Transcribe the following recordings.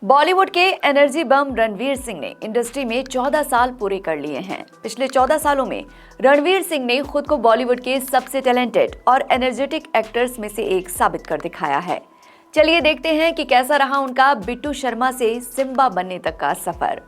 बॉलीवुड के एनर्जी बम रणवीर सिंह ने इंडस्ट्री में 14 साल पूरे कर लिए हैं। पिछले 14 सालों में रणवीर सिंह ने खुद को बॉलीवुड के सबसे टैलेंटेड और एनर्जेटिक एक्टर्स में से एक साबित कर दिखाया है। चलिए देखते हैं कि कैसा रहा उनका बिट्टू शर्मा से सिम्बा बनने तक का सफर।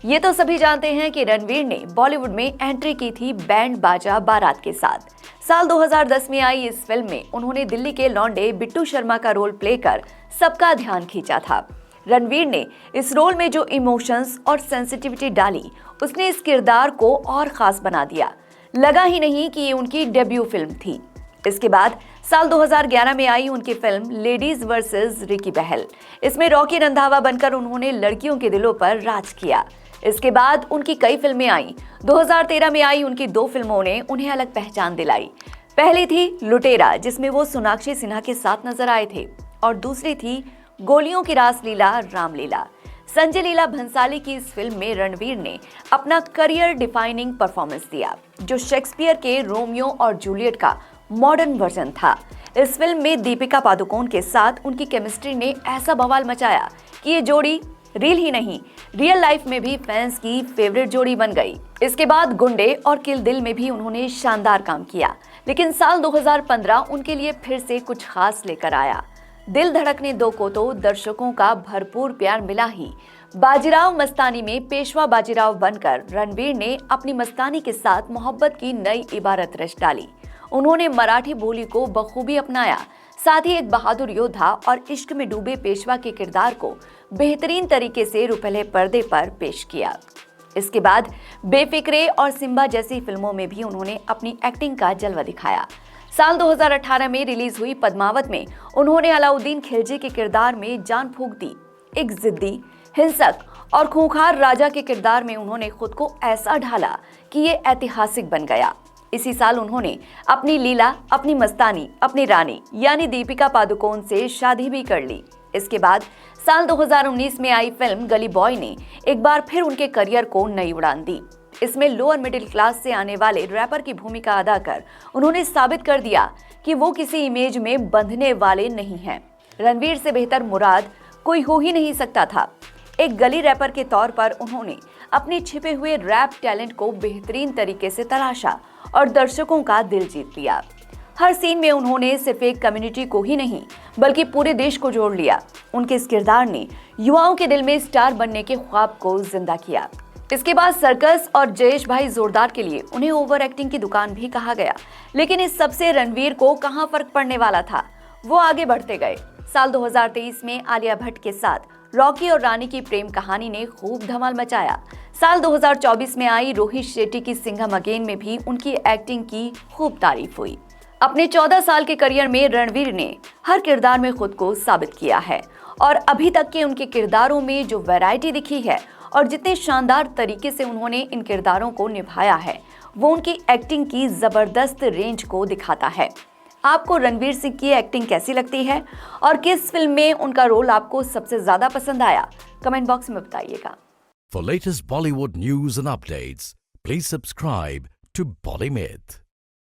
ये तो सभी जानते हैं कि रणवीर ने बॉलीवुड में एंट्री की थी बैंड बाजा बारात के साथ। साल 2010 में आई इस फिल्म में उन्होंने दिल्ली के लौंडे बिट्टू शर्मा का रोल प्ले कर सबका ध्यान खींचा था। रणवीर ने इस रोल में जो इमोशंस और सेंसिटिविटी डाली, उसने इस किरदार को और खास बना दिया। लगा ही नहीं कि ये उनकी डेब्यू फिल्म थी। इसके बाद साल 2011 में आई उनकी फिल्म लेडीज वर्सेस रिकी बहल। इसमें रॉकी रंधावा बनकर उन्होंने लड़कियों के दिलों पर राज किया। इसके बाद उनकी कई फिल्में आईं। 2013 में आई उनकी 2 फिल्मों ने उन्हें अलग पहचान दिलाई। पहली थी लुटेरा, जिसमें वो सोनाक्षी सिन्हा के साथ नजर आए थे, और दूसरी थी गोलियों की रासलीला रामलीला। संजय लीला भंसाली की इस फिल्म में रणवीर ने अपना करियर डिफाइनिंग परफॉर्मेंस दिया, जो शेक्सपियर के रोमियो और जूलियट का मॉडर्न वर्जन था। इस फिल्म में दीपिका पादुकोण के साथ उनकी केमिस्ट्री ने ऐसा बवाल मचाया कि ये जोड़ी रील ही नहीं, रियल लाइफ में भी फैंस की फेवरेट जोड़ी बन गई। इसके बाद गुंडे और किल दिल में भी उन्होंने शानदार काम किया, लेकिन साल 2015 उनके लिए फिर से कुछ खास लेकर आया। दिल धड़कने दो को तो दर्शकों का भरपूर प्यार मिला ही। बाजीराव मस्तानी में पेशवा बाजीराव बनकर रणवीर ने अपनी मस्तानी के साथ मोहब्बत की नई इबारत रच डाली। उन्होंने मराठी बोली को बखूबी अपनाया, साथ ही एक बहादुर योद्धा और इश्क में डूबे पेशवा के किरदार को बेहतरीन तरीके से रुपहले पर्दे पर पेश किया। इसके बाद बेफिक्रे और सिम्बा जैसी फिल्मों में भी उन्होंने अपनी एक्टिंग का जलवा दिखाया। साल 2018 में रिलीज हुई पद्मावत में उन्होंने अलाउद्दीन खिलजी के किरदार में जान फूंक दी। एक जिद्दी, हिंसक और खूंखार राजा के किरदार में उन्होंने खुद को ऐसा ढाला कि ये ऐतिहासिक बन गया। इसी साल उन्होंने अपनी लीला, अपनी मस्तानी, अपनी रानी यानी दीपिका पादुकोण से शादी भी कर ली। इसके बाद साल 2019 में आई फिल्म गली बॉय ने एक बार फिर उनके करियर को नई उड़ान दी। इसमें लोअर मिडिल क्लास से आने वाले रैपर की भूमिका अदा कर उन्होंने साबित कर दिया कि वो किसी इमेज में बंधने वाले नहीं हैं। रणवीर से बेहतर मुराद कोई हो ही नहीं सकता था। एक गली रैपर के तौर पर उन्होंने अपने छिपे हुए रैप टैलेंट को बेहतरीन तरीके से तराशा और दर्शकों का दिल जीत लिया। हर सीन में उन्होंने सिर्फ एक कम्युनिटी को ही नहीं, बल्कि पूरे देश को जोड़ लिया। उनके इस किरदार ने युवाओं के दिल में स्टार बनने के ख्वाब को जिंदा किया। इसके बाद सर्कस और जयेश भाई जोरदार के लिए उन्हें ओवर एक्टिंग की दुकान भी कहा गया, लेकिन इस सबसे रणवीर को कहां फर्क पड़ने वाला था। वो आगे बढ़ते गए। साल 2023 में आलिया भट्ट के साथ रॉकी और रानी की प्रेम कहानी ने खूब धमाल मचाया। साल 2024 में आई रोहित शेट्टी की सिंघम अगेन में भी उनकी एक्टिंग की खूब तारीफ हुई। अपने 14 साल के करियर में रणवीर ने हर किरदार में खुद को साबित किया है, और अभी तक के उनके किरदारों में जो वैरायटी दिखी है और जितने शानदार तरीके से उन्होंने इन किरदारों को निभाया है, वो उनकी एक्टिंग की जबरदस्त रेंज को दिखाता है। आपको रणवीर सिंह की एक्टिंग कैसी लगती है और किस फिल्म में उनका रोल आपको सबसे ज्यादा पसंद आया? कमेंट बॉक्स में बताइएगा। For latest Bollywood news and updates, please subscribe to Bollymyth.